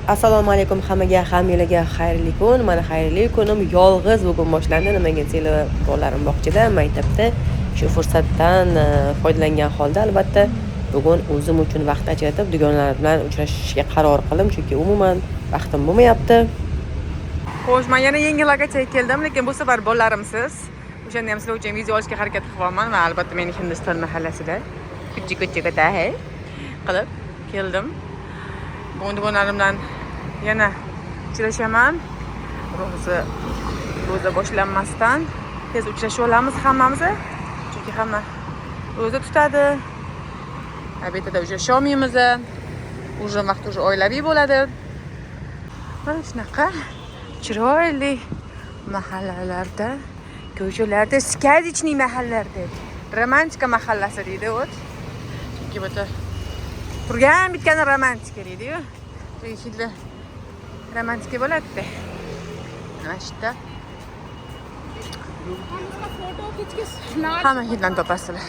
Assalomu alaykum hammaga, hammalarga xayrli kun. Mana xayrli kunim yolg'iz bugun boshlandi. Nimaga desanglar, bolarim bog'chada, maktabda. Shu fursatdan foydalangan holda albatta bugun o'zim uchun vaqt ajratib, dugonlar bilan uchrashishga qaror qildim, chunki umuman vaqtim bo'lmayapti. Xo'sh, men yana yengillargacha keldim, lekin bu safar bolalarimsiz. O'shanda ham sizlar uchun video olishga harakat qilyapman va albatta meni Hindiston mahallasida kuchga qilib keldim. Bugun dugonlarim bilan yana uchrashaman. Ro'za boshlanmasdan tez uchrashib olamiz hammamiz, chunki hamma ro'za tutadi. Albatta uchrasha olmaymiz. Уже vaqt oilaviy bo'ladi. Mana shunaqa chiroyli mahallalarda, ko'chalarda, сказочный mahallalarda, romantika mahallasi deydi o't. Chunki bu turgan bitgan romantika deydi-yu. Hidli romantika bo'ladi. Mana shu yerda hamma hidlarni topasizlar.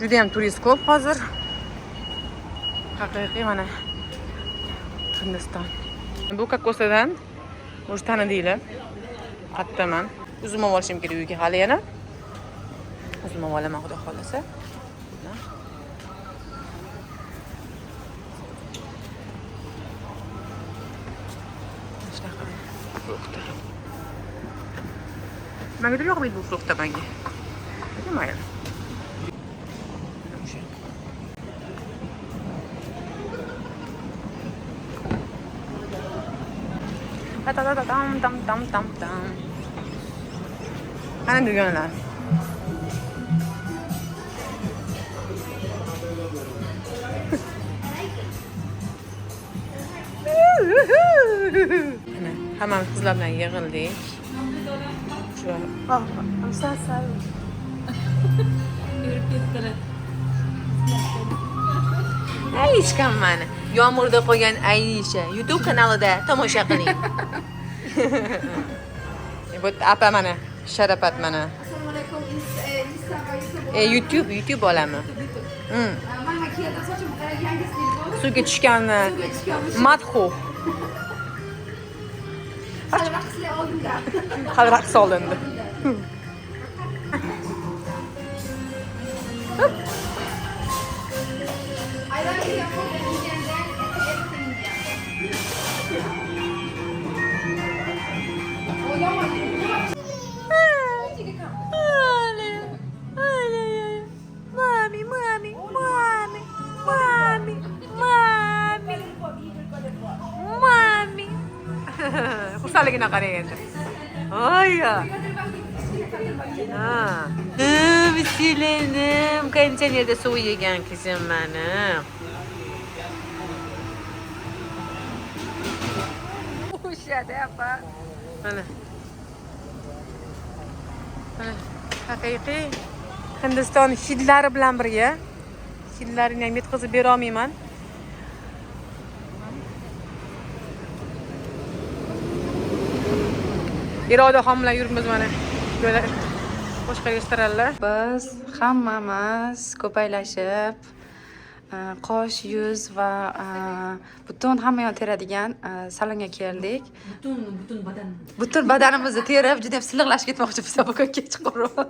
Juda ham turist ko'p hozir. Haqiqiy mana Hindiston. Bu kokosdan o'z tanidinglar. Qattaman. Uzum olishim kerak uyga hali yana. Uzum olaman xudo xolasa. Menga yoqmaydi bu fruktda menga. Mayli. Tam. Ana dugonlar. Hammamiz qizlar bilan yig'ildik. Shu amsasal. Yurib ketdilar. Ayishkam mana. Yomg'irda qo'ygan Ayisha YouTube kanalida tomosha qiling. Bu apa mana, Sharafat mana. Assalomu alaykum. Instagram, YouTube olami. Mana keldi, sochim yangi stil bo'ldi. Suvga tushgan madhu. Raqslar oldinda. Hali raqs olindi. Xursandligini qarang endi. Ayya. Bismillahim, konditsionerda suv yegan qizim meni. O'shada apa. Mana. Haqiqiy Hindiston hidlari bilan birga. Hidlarini ham yetkazib bera olmayman. Iroda ham bilan yuribmiz mana. Boshqa restoranlar. Biz hammamiz ko'paylashib qosh, yuz va butun hamma yon teradigan salonga keldik. Butun badanimizni terib, juda ham silliqlashib ketmoqchimiz bugun kechqurun.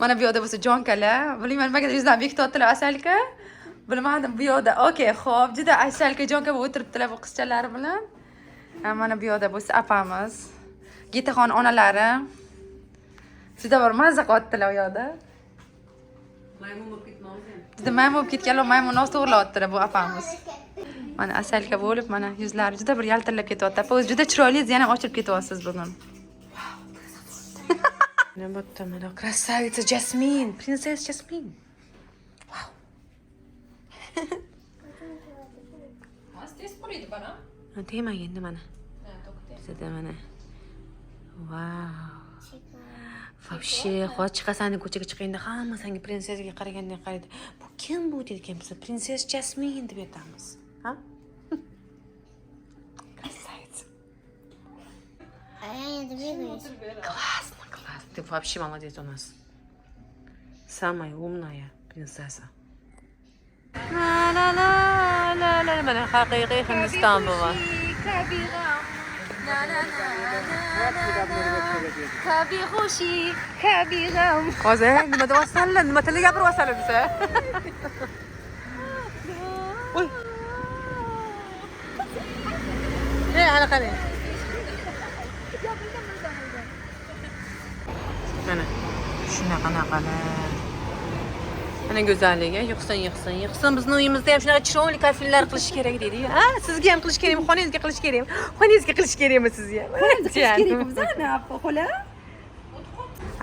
Mana bu yoqda bo'lsa jonkalar, bilmayman nimaga yuzdan bekityaptilar asalka. Bilmadim bu yoqda. Okey, xo'p, juda asalka jonka bo'lib o'tiribdilar bu qizchalari bilan. Mana bu yoqda bo'lsa apamiz, Gitaxon onalari. Juda bir mazza qilyaptilar u yoqda. Maymun bo'lib ketmoqda. Juda maymun bo'lib ketganlar, maymun nos to'g'rilayaptilar bu apamiz. Mana asalka bo'lib, mana yuzlari juda bir yaltirab ketyapti. Apa, o'zi juda chiroyli, yana ochib ketyapsiz bugun. Mana bu tomada krasavitsa Jasmin, prinsessa Jasmin. Wow. Astes qo'ydi bana. Temagi endi mana. Bizda mana. Wow. Вообще, hozir chiqasan ko'chaga chiqganda hamma senga prinsessaga qaragandek qaraydi. Bu kim bu degan biz prinsessa Jasmin deb aytamiz. Ha? Красавица. А я не двигаюсь. Классно. Ты вообще молодец у нас. Самая умная принцесса. La la la la la. Mana haqiqiy Hindiston bu. Kabi xo'shi, kabi g'am. Hozir nima deyapsanlar? Nima tilda gapiryapsanlar desa? Uy. Ana qani. Mana shunaqalar. Mana go'zalligi, yig'sin. Bizning uyimizda ham shunaqa chiroyli kafillar qilish kerak deydi. Ha, sizga ham qilish kerakmi? Xonangizga qilish kerakmi? Xonangizga qilish kerakmi sizga? Kerak bizani xola.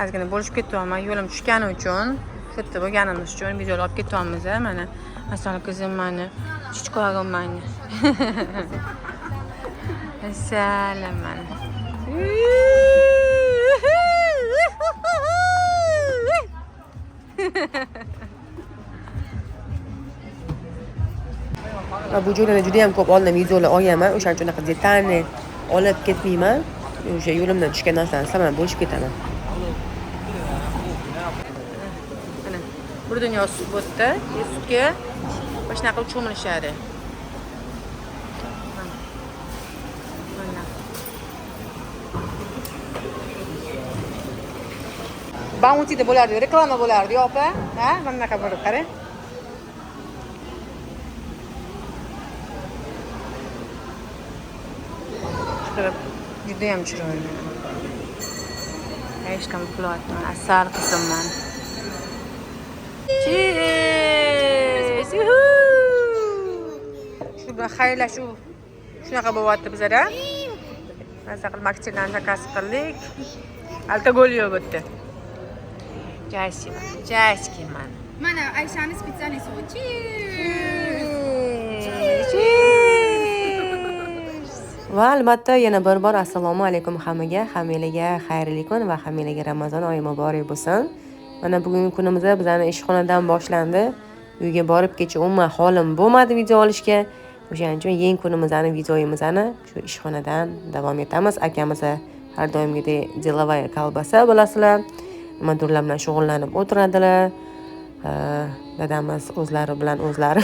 Ozgina bo'lishib ketyapman, yo'lim tushgani uchun, shu yerda bo'lganimiz uchun videolar olib ketyapmiz. Mana asal qizim mani, chichqog'im mani. Assalom mana. Va bu joylarda juda ham ko'p oldin videolar olganman. O'shaning uchun unaqa detalni olib ketmayman. O'sha yo'limdan tushgan narsani sizlar bilan bo'lishib ketaman. Mana bir dunyo sut bo'tdi. Sutga boshqa qilib cho'milishadi. Mana. Bounty'da bo'lardi, reklama bo'lardi, opa. Ha, mana bunaqa bo'lib qarang. Juda ham chiroyli. Hech kim qilyapman. Asal qizimman. Cheers! Shu bilan xayrlashuv shunaqa bo'lyapti bizada. Maza qilib maktillarni zakaz qildik. Alkogol yo'q bu yerda. Jayskiman. Mana Ayshani spesialniy suvi. Va albatta yana bir bor assalomu alaykum hammaga, hammalarga xayrli kun va hammalarga Ramazon oyi muborak bo'lsin. Mana bugungi kunimiz bizning ishxonadan boshlandi. Uyga borib kecha umuman holim bo'lmadi video olishga. O'shaning uchun yangi kunimizni, videoyimizni shu ishxonadan davom etamiz. Akamiz har doimgidek delovaya kolbasa bilasizlar. Nimadirlar bilan shug'ullanib o'tiradilar. Dadamiz o'zlari bilan o'zlari.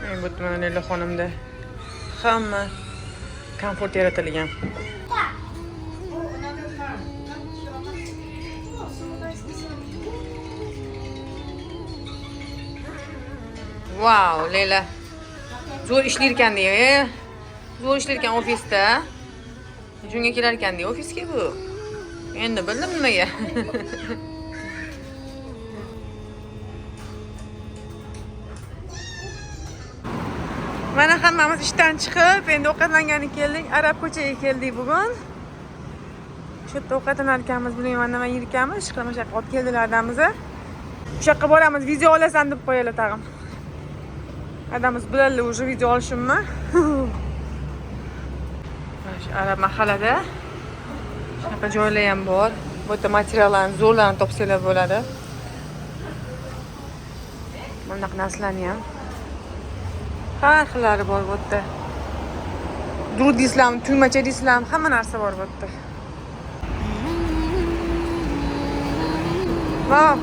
Men bu mana Leyla xonimda hamma komfort yaratilgan. Wow, Leyla. Zo'r ishlayotgan deydi. Zo'r ishlayotgan ofisda. Shunga kelar ekan deydi ofisga bu. Endi bildim nimaga. Mana hammamiz ishdan chiqib, endi ovqatlanganiga keldik. Arab ko'chaga keldik bugun. Shu yerda ovqatlanarkanmiz, bilmayman nima yeyotganmiz. Ishqilib o'sha yoqqa olib keldilar adamizni. O'sha yoqqa boramiz, video olasan deb qo'yadilar tag'in. Adamiz biladilar, уже video olishimni. Shu Arab mahallada shunaqa joylar ham bor. Bu yerda materiallarni zo'rlarni topsanglar bo'ladi. Bunaqa narsalarni ham har xillari bor bu yerda. Durud islam, tuymacha islam, hamma narsa bor bu yerda. Wow.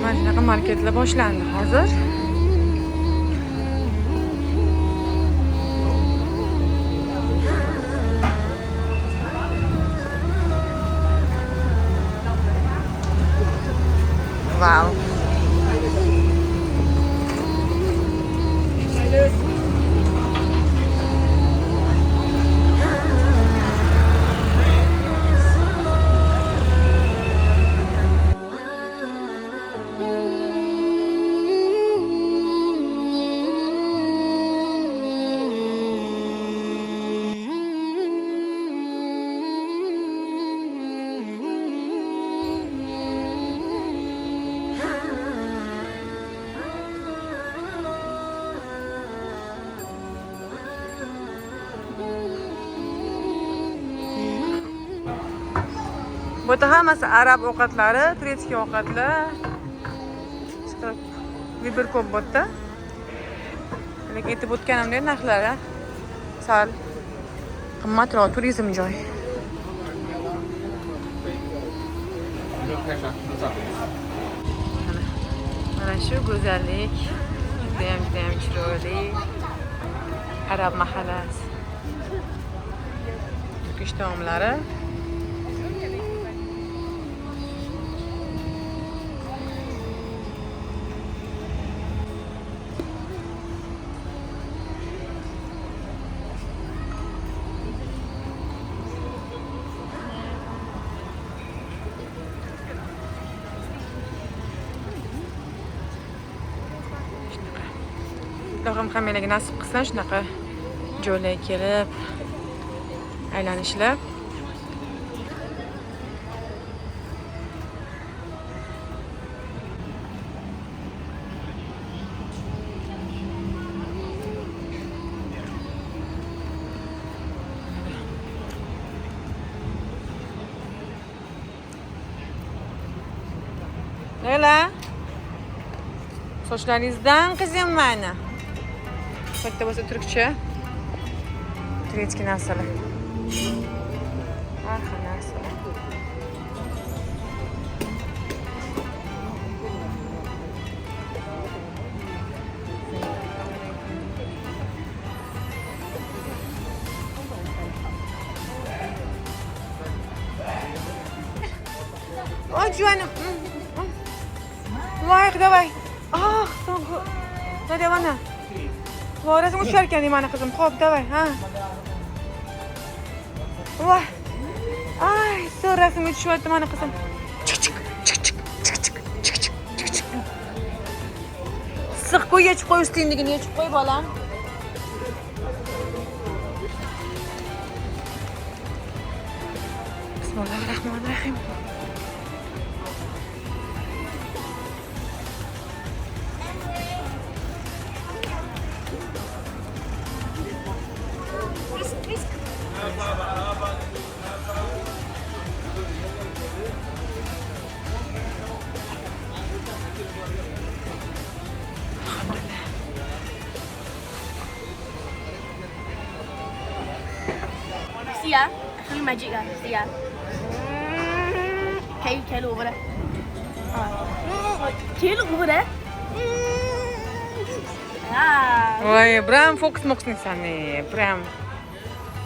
Mana shunaqa marketlar boshlandi hozir. Wow. Bu yerda hammasi arab ovqatlari, turetskiy ovqatlar. Vibir ko'p bu yerda. Lekin aytib o'tganimdek narxlari sal qimmatroq, turizm joy. Mana shu go'zallik judayam chiroyli arab mahallasi. Turkish taomlari. Xudoim hammalarga nasib qilsin shunaqa joylarga kelib aylanishlar. Layla, sochlaringizdan qizim mani. Katta bo'lsa turkcha, turkiy narsalar. Har xil narsalar. Ой, Juanim. Voy, davay. Ah, so'ngi. Davana. Vorasini ushlar ekan deyman qizim. Xo'p, davay, ha. Voy. Ay, so'rasini tushyapti mana qizim. Chiq. Issiq qo'y, yechib qo'y, ustingligini yechib qo'y, bolam. Bismillahirrahmanirrahim. See ya. Actually magic guys. See ya. Can you look over there? Can you look over there? Ah. Ой, прям фокус моксный, прям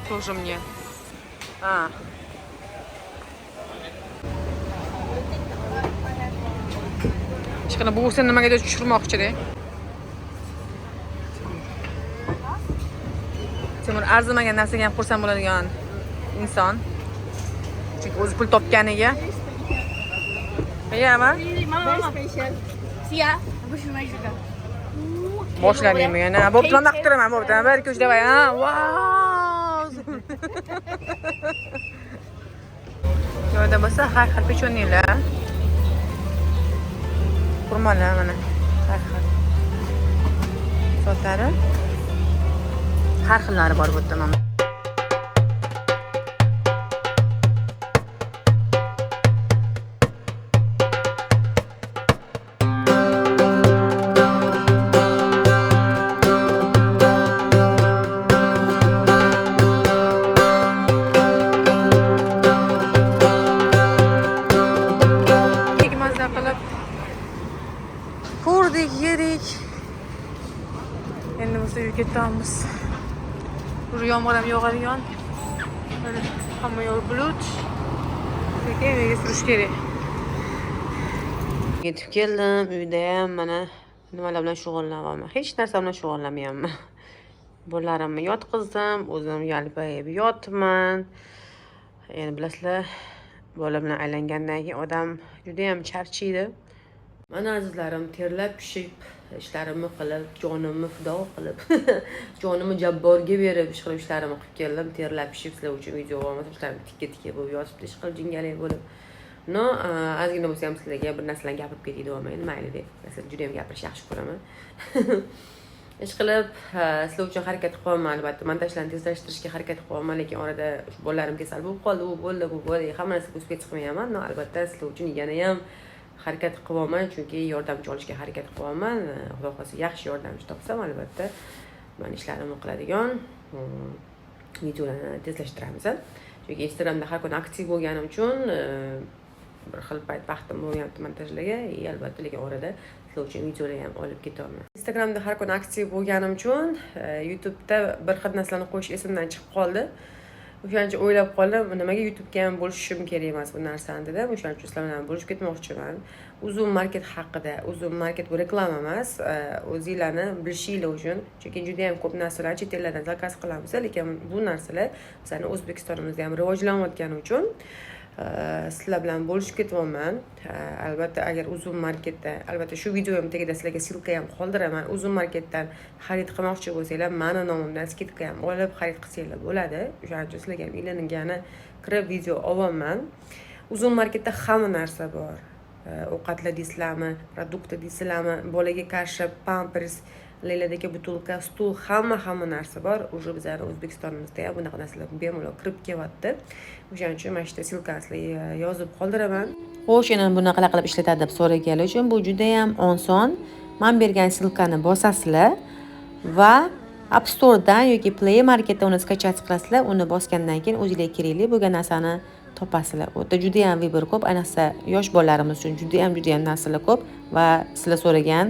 тоже мне. Ishqilib buvisini nimagadir tushirmoqchi-da. Temur arzimagan narsaga ham xursand bo'ladigan inson. Chunki o'zi pul topganiga. Yama? Very special. See ya. Bush magic. Boshlaymi yana? Bo'pti, men maqtiraman, bo'pti. Bir ko'ch davay, ha. Vau! Yo'lda bo'lsa har xil pechoniylar. Qurmalar mana. Har xil. Sotlari. Har xillari bor bu yerda mana. Ko'rdik, yedik. Endi biz uyga ketamiz. Uri yomg'ir ham yog'adigan. Mana hamma yo'l bulut. Lekin uyga surish kerak. Yetib keldim, uyda ham mana nimalar bilan shug'ullanyapman. Hech narsa bilan shug'ullanmayapman. Bolalarimni yotqizdim, o'zim yalpayib yotibman. Endi bilasizlar, bola bilan aylangandan keyin odam juda ham charchaydi. Mana azizlarim, terlab pishib, ishlarimni qilib, jonimni fido qilib, jonimni jabborga berib, ishqilib ishlarimni qilib keldim. Terlab pishib sizlar uchun video olmasam, ishlarim tikka bo'lib yotibdi, ishqilib jingalak bo'lib. No, ozgina bo'lsa ham sizlarga bir narsalarni gapirib ketib olmaydi, mayli deb. Masalan, juda ham gapirish yaxshi ko'raman. Ishqilib, sizlar uchun harakat qilyapman, albatta. Montajlarni tezlashtirishga harakat qilyapman, lekin orada bolalarim kasal bo'lib qoldi, u bo'ldi, bu bo'ldi. Hamma narsaga o'zbek chiqmayapman. No, albatta sizlar uchun yana ham harakat qilyapman, chunki yordamchi olishga harakat qilyapman. Xudo xohlasa yaxshi yordamchi topsam albatta man ishlarimni qiladigan videolarni tezlashtiramiz. Chunki Instagramda har kuni aktiv bo'lganim uchun bir xil payt vaqtim bo'lmayapti montajlarga, albatta lekin orada sizlar uchun videolar ham olib ketaman. Instagramda har kuni aktiv bo'lganim uchun YouTube'da bir xil narsalarni qo'yish esimdan chiqib qoldi. O'shancha o'ylab qoldim, nimaga YouTube'ga ham bo'lishim kerak emas bu narsani dedim. O'shaning uchun sizlar bilan bo'lishib ketmoqchiman. Uzum market haqida, Uzum market bu reklama emas, o'zinglarni bilishinglar uchun. Chunki juda ham ko'p narsalar chet ellardan zakaz qilamiz, lekin bu narsalar bizning O'zbekistonimizda ham rivojlanayotgani uchun sizlar bilan bo'lishib ketyapman. Albatta agar Uzum marketda, albatta shu videoyim tagida sizlarga silka ham qoldiraman. Uzum marketdan xarid qilmoqchi bo'lsanglar, meni nomimdan skidka ham olib xarid qilsanglar bo'ladi. O'shaning uchun sizlarga ham ilinigani kirib video olaman. Uzum marketda hamma narsa bor. Ovqatlar deysizlarmi, produktlar deysizlarmi, bolaga qarshi pampers, Leyladagi butulka, stul, hamma narsa bor. Уже bizning O'zbekistonimizda ham bunaqa narsalar bemalol kirib kelyapti. O'shaning uchun mana shu silkasini yozib qoldiraman. Xo'sh, yana buni qanaqa qilib ishlatadi deb so'raganlar uchun bu juda ham oson. Men bergan silkani bosasizlar va App Store'dan yoki Play Marketdan uni skachat qilasizlar. Uni bosgandan keyin o'zingizga kerakli bo'lgan narsani topasizlar. O'ta juda ham vibr ko'p, ayniqsa yosh bolalarimiz uchun juda ham narsalar ko'p va sizlar so'ragan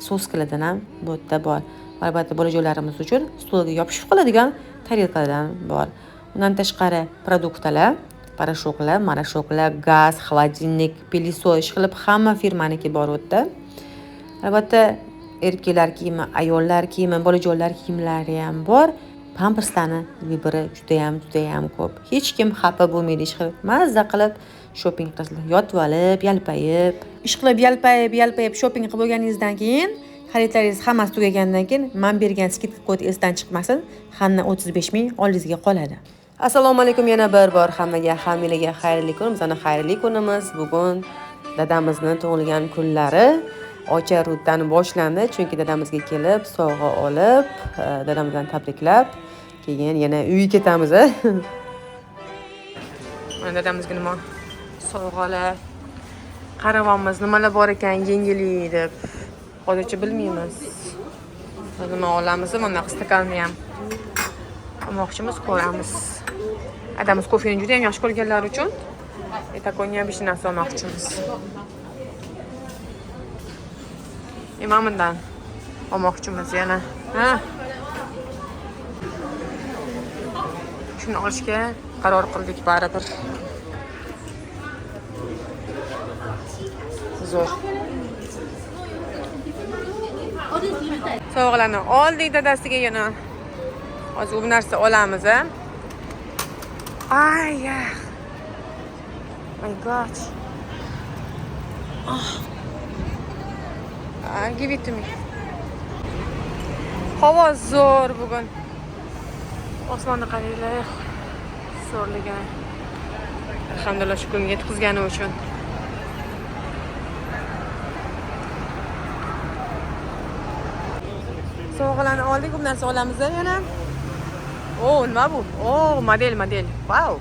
soskalardan ham bu yerda bor. Albatta bolajonlarimiz uchun stolga yopishib qoladigan tarelkalardan bor. Undan tashqari produktlar, parashoklar, marashoklar, gaz, xolodilnik, pilisos qilib hamma firmaniki bor u yerda. Albatta erkaklar kiyimi, ayollar kiyimi, bolajonlar kiyimlari ham bor. Pamperslarni vibri juda ham ko'p. Hech kim xafa bo'lmaydi, ish qilib mazza qilib shopping qilasizlar. Yotib olib, yalpayib, ish qilib yalpayib shopping qilib bo'lganingizdan keyin, xaridlaringiz hammasi tugagandan keyin men bergan skidka kod esdan chiqmasin, hamma 35 ming oldingizga qoladi. Assalomu alaykum, yana bir bor hammaga xayrli kun. Bizning xayrli kunimiz bugun dadamizni tug'ilgan kunlari. Ocha rutdan boshlandi, chunki dadamizga kelib, sovg'a olib, dadamizdan tabriklab, keyin yana uyga ketamiz. Mana dadamizga nima sovg'alar, qaravonmiz, nimalar bor ekan yengillik deb. Hozircha bilmaymiz. Nima olamiz, mana stakanni ham olmoqchimiz, ko'ramiz. Adamiz kofeni juda ham yaxshi ko'rganlar uchun etakonga ham bir narsa olmoqchimiz. Imamından olmoqchimiz yana. Shuni olishga qaror qildik baribir. Zo'r. Sovg'alarni oldik dadasiga yana. Hozir bu narsa olamiz, a? Ay. My God. Oh. Give it to me. Havo zo'r bugun. Osmonni qaranglar. Zo'rligini. Alhamdulillah shu kunga yetkazgani uchun. Sovg'alarni oldik, bu narsa olamiz yana. Oh, nima bu? Oh, model. Wow.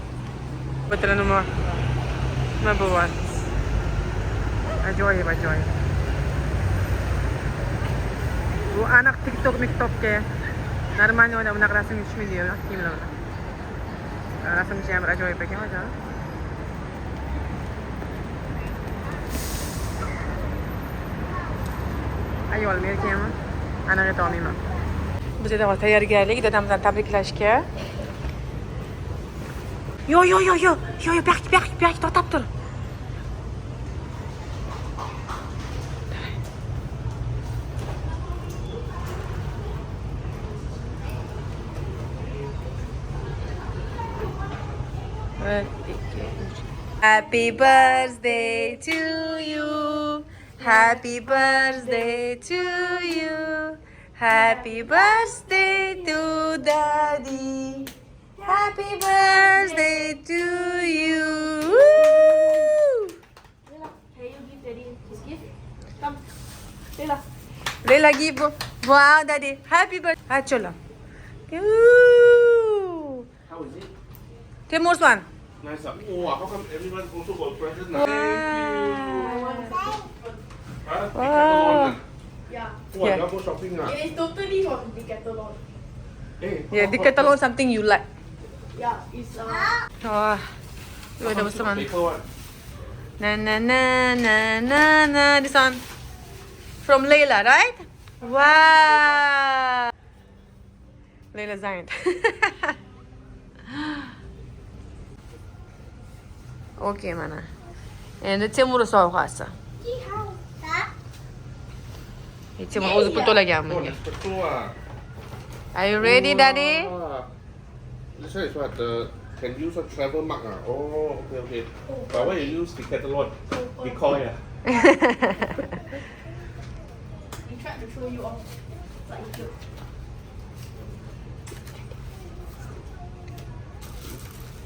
Bu tilla nima bu? Ajoyib. Bu aniq TikTokga normalniy odam bunaqa rasm tushmaydi kiyimlar bilan. Rasmchi ham ajoyib ekan hozir. Ayol erkakmi? Aniq ayta olmayman. Biz eda tayyorgarlik dadamizdan tabriklashga. Yo, baq, to'xtab tur. Happy birthday to you. Happy birthday to you. Happy birthday to Daddy. Happy birthday to you. Can you give Daddy his gift? Come, Leila. Leila give. Wow, Daddy. Happy birthday. Hachola. How is it? Timur's one. Nice. Oh, how come everyone also got present now? Wow. Decathlon. Yeah. Oh, I love shopping now. It is totally from Decathlon. Hey, Yeah, Decathlon something you like. Yeah, it's Oh, wait, there was someone. Paper one. Na na na na na na. This one from Layla, right? Wow. Layla Zayn. Okay, mana. Endi Temur sovg'asi. Temur o'zi pul to'lagan Oh, bunga. Nespresso ah. Are you ready, Daddy? Wow. This one is what can use a travel mug ah. Oh, okay. But why you use Decathlon? Decoy ah. he tried to throw you off, but he failed.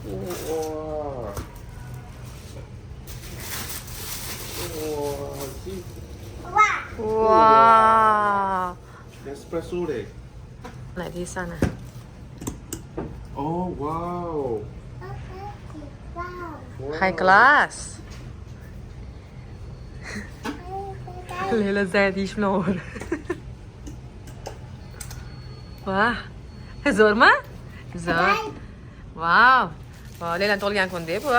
Wow. Wow. See, Wow. Nespresso deh. Like this sana. Oh wow. High class. Layla Zayn ish bilan o'g'ri. Vah. Zo'rmi? Zo'r. Wow. Wow, Layla tug'ilgan kun-da bu.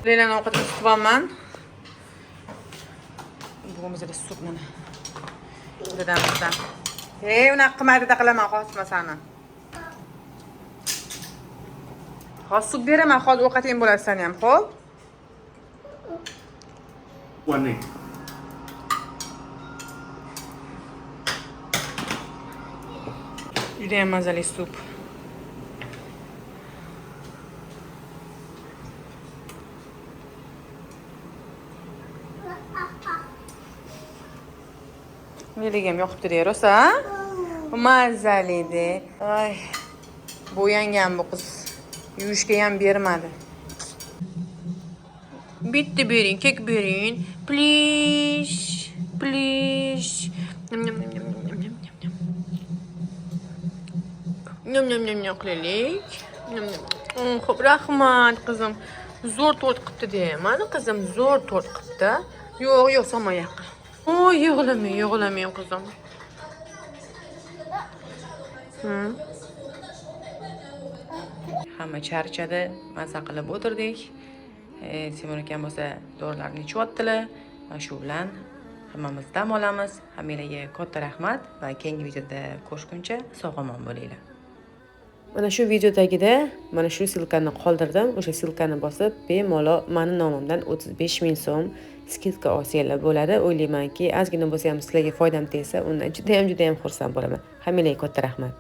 Laylani ovqatga tutibman. Bugun bizda sup mana. Dadamizdan. Hey, unaqa qilmaydi qilaman, hozir sani. Hozir sup beraman, hozir ovqating bo'ladi sani ham, xo'p? One nih. Judayam mazali sup. Meligam yoqibdi-da, rosa, ha? Mazali-da. Ay. Bo'yangan bu qiz. Yuvishga ham bermadi. Bitta bering, kek bering. Please. Please. Nyam nyam nyam nyam nyam nyam nyam. Nyam nyam nyam nyam qilaylik. Nyam nyam. Xo'p, rahmat qizim. Zo'r to'rt qilibdi-da. Mana qizim zo'r to'rt qilibdi. Yo'q, yo'q, solma yoqqa. Oh, yig'lamang qizim. Hamma charchadi, maza qilib o'tirdik. Temur akam bo'lsa dorilarni ichyaptilar. Va shu bilan hammamiz dam olamiz. Hammalarga katta rahmat va keyingi videoda ko'rishguncha sog'-omon bo'linglar. Mana shu videodagida mana shu silkani qoldirdim. O'sha silkani bosib, bemalol meni nomimdan 35 ming so'm skidka olsanglar bo'ladi. O'ylaymanki, ozgina bo'lsa ham sizlarga foydam tegsa, undan juda ham xursand bo'laman. Hammalarga katta rahmat.